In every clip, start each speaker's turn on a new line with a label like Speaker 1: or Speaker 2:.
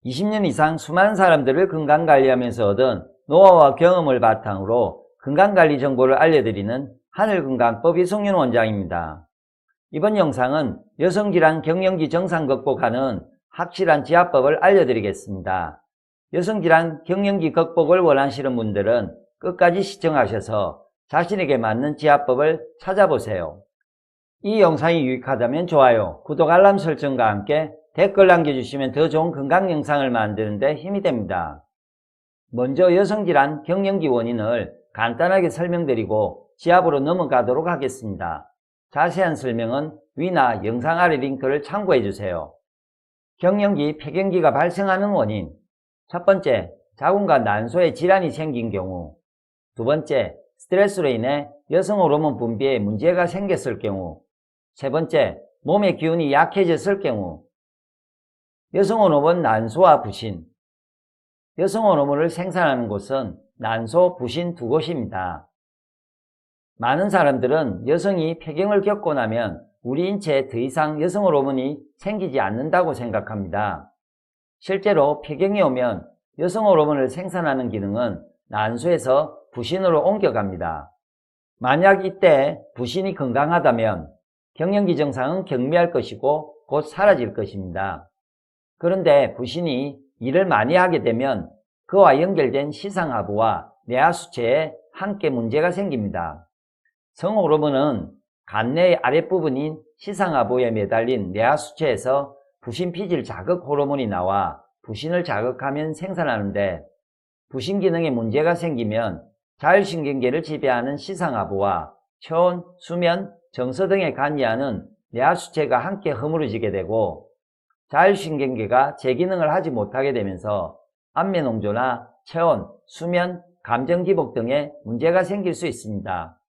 Speaker 1: 20년 이상 수많은 사람들을 건강관리하면서 얻은 노하우와 경험을 바탕으로 건강관리 정보를 알려드리는 하늘건강법 이성윤 원장입니다. 이번 영상은 여성질환 갱년기 정상 극복하는 확실한 지압법을 알려드리겠습니다. 여성질환 갱년기 극복을 원하시는 분들은 끝까지 시청하셔서 자신에게 맞는 지압법을 찾아보세요. 이 영상이 유익하다면 좋아요, 구독, 알람 설정과 함께 댓글 남겨주시면 더 좋은 건강 영상을 만드는 데 힘이 됩니다. 먼저 여성질환 갱년기 원인을 간단하게 설명드리고 지압으로 넘어가도록 하겠습니다. 자세한 설명은 위나 영상 아래 링크를 참고해주세요. 갱년기, 폐경기가 발생하는 원인. 첫 번째, 자궁과 난소에 질환이 생긴 경우. 두 번째, 스트레스로 인해 여성 호르몬 분비에 문제가 생겼을 경우. 세 번째, 몸의 기운이 약해졌을 경우. 여성 호르몬 난소와 부신. 여성 호르몬을 생산하는 곳은 난소, 부신 두 곳입니다. 많은 사람들은 여성이 폐경을 겪고 나면 우리 인체에 더 이상 여성 호르몬이 생기지 않는다고 생각합니다. 실제로 폐경이 오면 여성 호르몬을 생산하는 기능은 난소에서 부신으로 옮겨갑니다. 만약 이때 부신이 건강하다면 갱년기 증상은 경미할 것이고 곧 사라질 것입니다. 그런데 부신이 일을 많이 하게 되면 그와 연결된 시상하부와 뇌하수체에 함께 문제가 생깁니다. 성호르몬은 간내의 아랫부분인 시상하부에 매달린 뇌하수체에서 부신피질 자극 호르몬이 나와 부신을 자극하면 생산하는데, 부신 기능에 문제가 생기면 자율신경계를 지배하는 시상하부와 체온, 수면, 정서 등에 관여하는 뇌하수체가 함께 허물어지게 되고, 자율신경계가 제 기능을 하지 못하게 되면서 안면홍조나 체온, 수면, 감정기복 등에 문제가 생길 수 있습니다.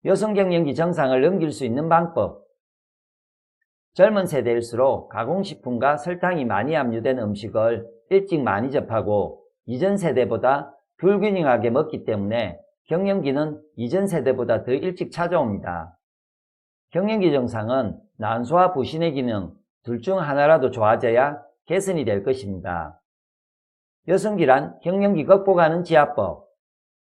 Speaker 1: 여성 갱년기 증상을 넘길 수 있는 방법. 젊은 세대일수록 가공식품과 설탕이 많이 함유된 음식을 일찍 많이 접하고 이전 세대보다 불균형하게 먹기 때문에 갱년기는 이전 세대보다 더 일찍 찾아옵니다. 갱년기 증상은 난소와 부신의 기능 둘 중 하나라도 좋아져야 개선이 될 것입니다. 여성질환 갱년기 극복하는 지압법.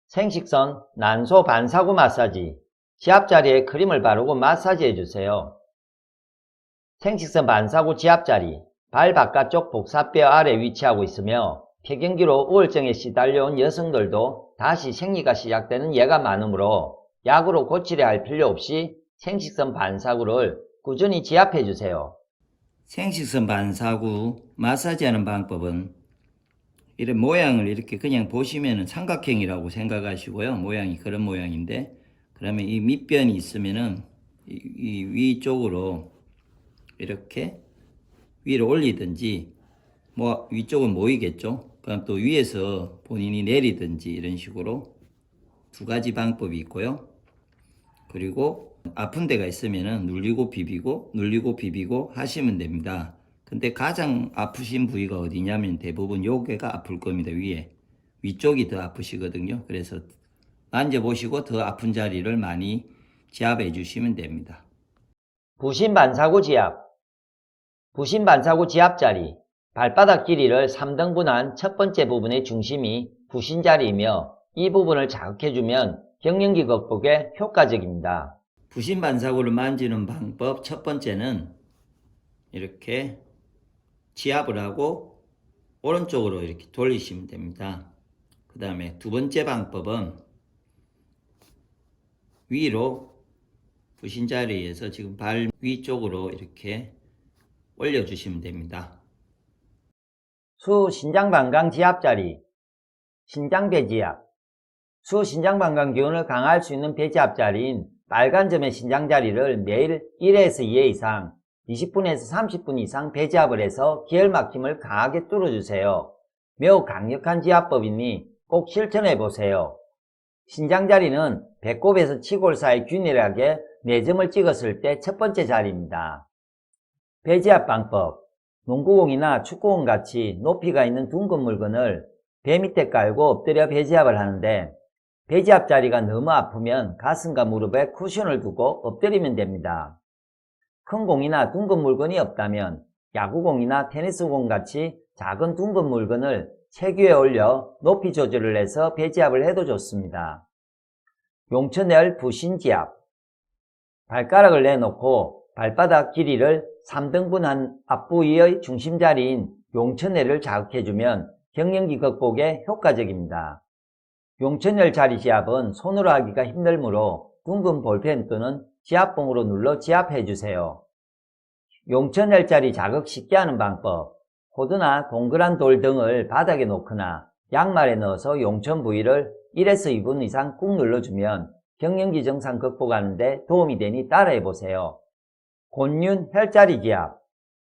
Speaker 1: 생식선 난소 반사구 마사지. 지압 자리에 크림을 바르고 마사지 해주세요. 생식선 반사구 지압 자리, 발 바깥쪽 복사뼈 아래 위치하고 있으며 폐경기로 우울증에 시달려온 여성들도 다시 생리가 시작되는 예가 많으므로 약으로 고치려 할 필요 없이 생식선 반사구를 꾸준히 지압해주세요. 생식선 반사구 마사지하는 방법은 이런 모양을 이렇게 그냥 보시면은 삼각형이라고 생각하시고요. 모양이 그런 모양인데, 그러면 이 밑변이 있으면은 이 위쪽으로 이렇게 위로 올리든지, 뭐 위쪽은 모이겠죠. 그럼 또 위에서 본인이 내리든지 이런 식으로 두 가지 방법이 있고요. 그리고 아픈 데가 있으면은 눌리고 비비고 하시면 됩니다. 근데 가장 아프신 부위가 어디냐면 대부분 여기가 아플 겁니다. 위쪽이 더 아프시거든요. 그래서 만져보시고 더 아픈 자리를 많이 지압해 주시면 됩니다. 부신 반사구 지압. 부신 반사구 지압 자리. 발바닥 길이를 3등분한 첫 번째 부분의 중심이 부신 자리이며 이 부분을 자극해주면 갱년기 극복에 효과적입니다. 부신 반사구를 만지는 방법 첫 번째는 이렇게 지압을 하고 오른쪽으로 이렇게 돌리시면 됩니다. 그 다음에 두 번째 방법은 위로 부신 자리에서 지금 발 위쪽으로 이렇게 올려주시면 됩니다. 수 신장방광 지압 자리. 신장 배지압. 수 신장방광 기운을 강화할 수 있는 배지압 자리인 빨간 점의 신장 자리를 매일 1회에서 2회 이상 20분에서 30분 이상 배지압을 해서 기혈 막힘을 강하게 뚫어주세요. 매우 강력한 지압법이니 꼭 실천해보세요. 신장 자리는 배꼽에서 치골 사이 균일하게 4점을 찍었을 때 첫 번째 자리입니다. 배지압 방법. 농구공이나 축구공 같이 높이가 있는 둥근 물건을 배 밑에 깔고 엎드려 배지압을 하는데, 배지압 자리가 너무 아프면 가슴과 무릎에 쿠션을 두고 엎드리면 됩니다. 큰 공이나 둥근 물건이 없다면 야구공이나 테니스공 같이 작은 둥근 물건을 책 위에 올려 높이 조절을 해서 배지압을 해도 좋습니다. 용천열 부신지압. 발가락을 내놓고 발바닥 길이를 3등분한 앞부위의 중심자리인 용천열을 자극해주면 경련기 극복에 효과적입니다. 용천열 자리 지압은 손으로 하기가 힘들므로 둥근 볼펜 또는 지압봉으로 눌러 지압해주세요. 용천열 자리 자극 쉽게 하는 방법. 호드나 동그란 돌 등을 바닥에 놓거나 양말에 넣어서 용천 부위를 1에서 2분 이상 꾹 눌러주면 경련기 증상 극복하는 데 도움이 되니 따라해보세요. 곤륜 혈자리 지압.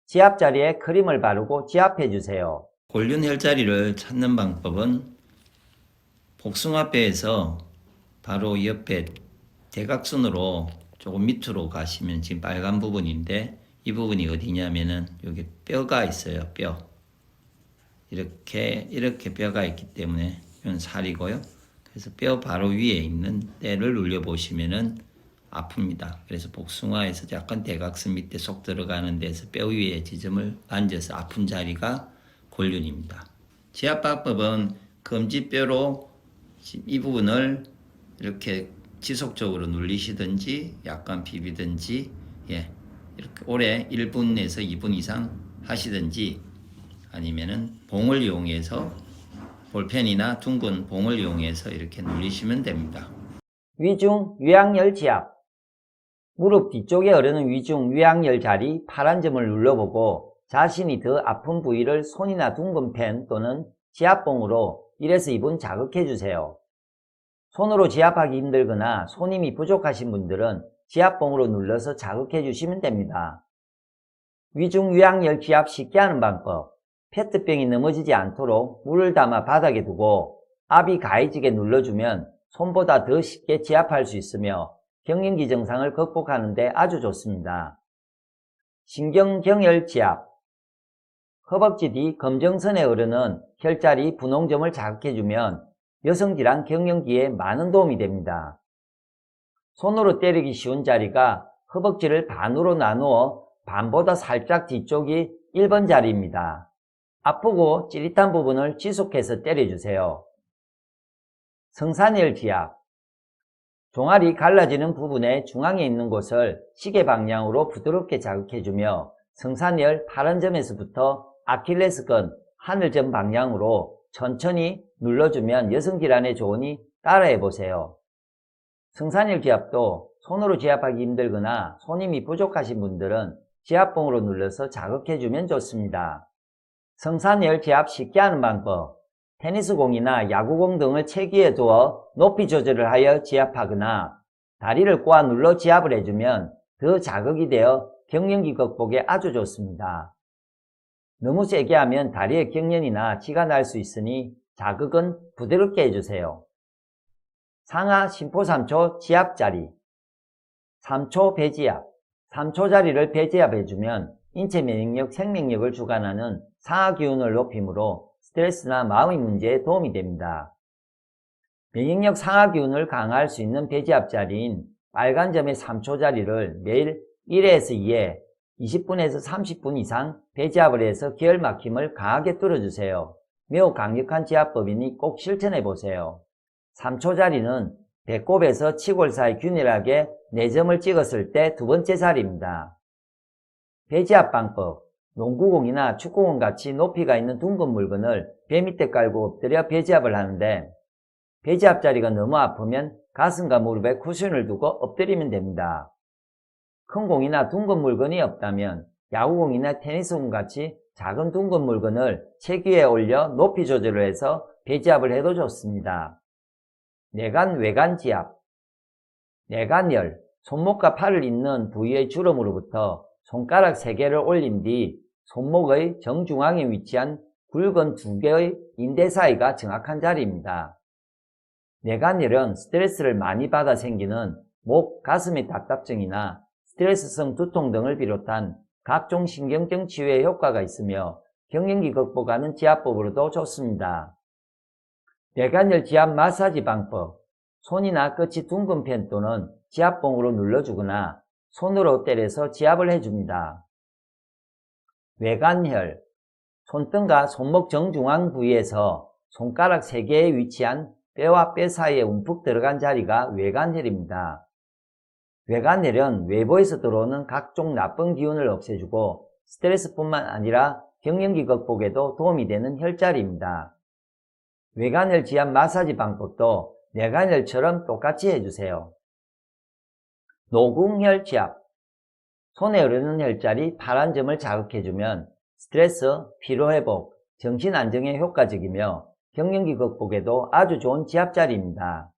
Speaker 1: 지압 자리에 크림을 바르고 지압해주세요.
Speaker 2: 곤륜 혈자리를 찾는 방법은 복숭아뼈에서 바로 옆에 대각선으로 조금 밑으로 가시면 지금 빨간 부분인데 이 부분이 어디냐면은 여기 뼈가 있어요. 뼈. 이렇게 뼈가 있기 때문에 이건 살이고요. 그래서 뼈 바로 위에 있는 때를 눌려 보시면은 아픕니다. 그래서 복숭아에서 약간 대각선 밑에 쏙 들어가는 데서 뼈 위에 지점을 만져서 아픈 자리가 곤륜입니다. 지압 방법은 검지뼈로 이 부분을 이렇게 지속적으로 눌리시든지 약간 비비든지 이렇게 오래 1분에서 2분 이상 하시든지 아니면은 봉을 이용해서 볼펜이나 둥근 봉을 이용해서 이렇게 눌리시면 됩니다.
Speaker 1: 위중 위양열 지압. 무릎 뒤쪽에 흐르는 위중 위양열 자리 파란 점을 눌러보고 자신이 더 아픈 부위를 손이나 둥근 펜 또는 지압봉으로 1에서 2분 자극해주세요. 손으로 지압하기 힘들거나 손힘이 부족하신 분들은 지압봉으로 눌러서 자극해주시면 됩니다. 위중 위양열 지압 쉽게 하는 방법. 페트병이 넘어지지 않도록 물을 담아 바닥에 두고 압이 가해지게 눌러주면 손보다 더 쉽게 지압할 수 있으며 경련기 증상을 극복하는 데 아주 좋습니다. 신경경혈 지압. 허벅지 뒤 검정선에 흐르는 혈자리 분홍점을 자극해주면 여성질환 경련기에 많은 도움이 됩니다. 손으로 때리기 쉬운 자리가 허벅지를 반으로 나누어 반보다 살짝 뒤쪽이 1번 자리입니다. 아프고 찌릿한 부분을 지속해서 때려주세요. 성산열 지압. 종아리 갈라지는 부분의 중앙에 있는 곳을 시계 방향으로 부드럽게 자극해주며 성산열 파란 점에서부터 아킬레스건 하늘점 방향으로 천천히 눌러주면 여성질환에 좋으니 따라해보세요. 성산열 지압도 손으로 지압하기 힘들거나 손힘이 부족하신 분들은 지압봉으로 눌러서 자극해주면 좋습니다. 성산열 지압 쉽게 하는 방법. 테니스공이나 야구공 등을 책 위에 두어 높이 조절을 하여 지압하거나 다리를 꼬아 눌러 지압을 해주면 더 자극이 되어 경련기 극복에 아주 좋습니다. 너무 세게 하면 다리에 경련이나 치가 날 수 있으니 자극은 부드럽게 해주세요. 상하 심포3초 지압자리. 3초 배지압. 3초 자리를 배지압해주면 인체 면역력, 생명력을 주관하는 상하 기운을 높이므로 스트레스나 마음의 문제에 도움이 됩니다. 면역력 상하 기운을 강화할 수 있는 배지압 자리인 빨간 점의 3초 자리를 매일 1회에서 2회, 20분에서 30분 이상 배지압을 해서 기혈 막힘을 강하게 뚫어주세요. 매우 강력한 지압법이니 꼭 실천해보세요. 3초 자리는 배꼽에서 치골 사이 균일하게 4점을 찍었을 때 두 번째 자리입니다. 배지압 방법. 농구공이나 축구공 같이 높이가 있는 둥근 물건을 배 밑에 깔고 엎드려 배지압을 하는데 배지압 자리가 너무 아프면 가슴과 무릎에 쿠션을 두고 엎드리면 됩니다. 큰 공이나 둥근 물건이 없다면 야구공이나 테니스공 같이 작은 둥근 물건을 책 위에 올려 높이 조절을 해서 배지압을 해도 좋습니다. 내간 외간 지압. 내간열. 손목과 팔을 잇는 부위의 주름으로부터 손가락 3개를 올린 뒤 손목의 정중앙에 위치한 굵은 2개의 인대 사이가 정확한 자리입니다. 내간열은 스트레스를 많이 받아 생기는 목, 가슴의 답답증이나 스트레스성 두통 등을 비롯한 각종 신경증 치유에 효과가 있으며 경련기 극복하는 지압법으로도 좋습니다. 내간열 지압 마사지 방법. 손이나 끝이 둥근 펜 또는 지압봉으로 눌러주거나 손으로 때려서 지압을 해줍니다. 외관혈, 손등과 손목 정중앙 부위에서 손가락 3개에 위치한 뼈와 뼈 사이에 움푹 들어간 자리가 외관혈입니다. 외관혈은 외부에서 들어오는 각종 나쁜 기운을 없애주고 스트레스뿐만 아니라 갱년기 극복에도 도움이 되는 혈자리입니다. 외관혈 지압 마사지 방법도 내관혈처럼 똑같이 해주세요. 노궁혈 지압. 손에 흐르는 혈자리 파란 점을 자극해주면 스트레스, 피로회복, 정신 안정에 효과적이며 갱년기 극복에도 아주 좋은 지압자리입니다.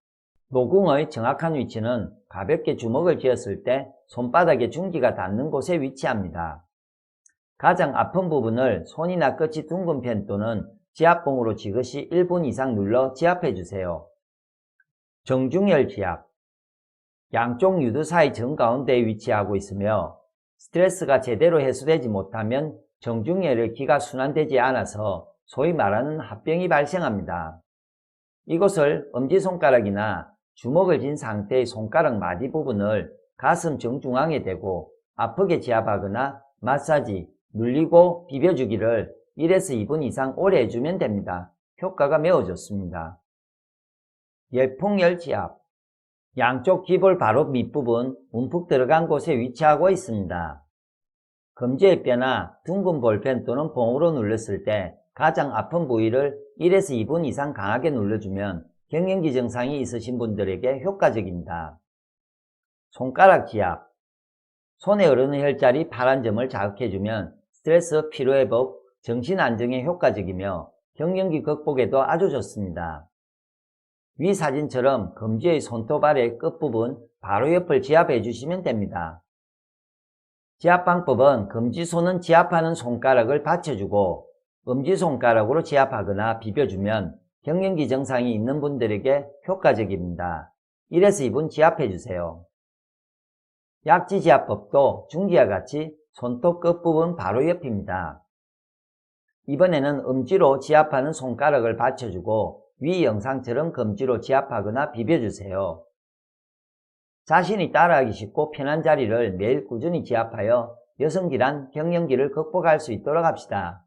Speaker 1: 노궁의 정확한 위치는 가볍게 주먹을 쥐었을 때 손바닥에 중지가 닿는 곳에 위치합니다. 가장 아픈 부분을 손이나 끝이 둥근 펜 또는 지압봉으로 지그시 1분 이상 눌러 지압해주세요. 정중혈 지압. 양쪽 유두 사이 정가운데에 위치하고 있으며 스트레스가 제대로 해소되지 못하면 정중혈의 기가 순환되지 않아서 소위 말하는 합병이 발생합니다. 이곳을 엄지손가락이나 주먹을 쥔 상태의 손가락 마디 부분을 가슴 정중앙에 대고 아프게 지압하거나 마사지, 눌리고 비벼주기를 1에서 2분 이상 오래 해주면 됩니다. 효과가 매우 좋습니다. 열풍열 지압. 양쪽 기볼 바로 밑부분 움푹 들어간 곳에 위치하고 있습니다. 검지의 뼈나 둥근 볼펜 또는 봉으로 눌렀을 때 가장 아픈 부위를 1에서 2분 이상 강하게 눌러주면 갱년기 증상이 있으신 분들에게 효과적입니다. 손가락 지압. 손에 흐르는 혈자리 파란 점을 자극해주면 스트레스, 피로회복, 정신 안정에 효과적이며 갱년기 극복에도 아주 좋습니다. 위 사진처럼 검지의 손톱 아래 끝부분 바로 옆을 지압해 주시면 됩니다. 지압 방법은 검지손은 지압하는 손가락을 받쳐주고 엄지손가락으로 지압하거나 비벼주면 갱년기 증상이 있는 분들에게 효과적입니다. 1에서 2분 지압해 주세요. 약지 지압법도 중지와 같이 손톱 끝부분 바로 옆입니다. 이번에는 엄지로 지압하는 손가락을 받쳐주고 위 영상처럼 검지로 지압하거나 비벼주세요. 자신이 따라하기 쉽고 편한 자리를 매일 꾸준히 지압하여 여성질환, 갱년기를 극복할 수 있도록 합시다.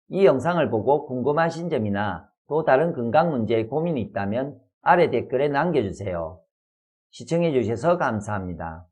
Speaker 1: 이 영상을 보고 궁금하신 점이나 또 다른 건강 문제에 고민이 있다면 아래 댓글에 남겨주세요. 시청해주셔서 감사합니다.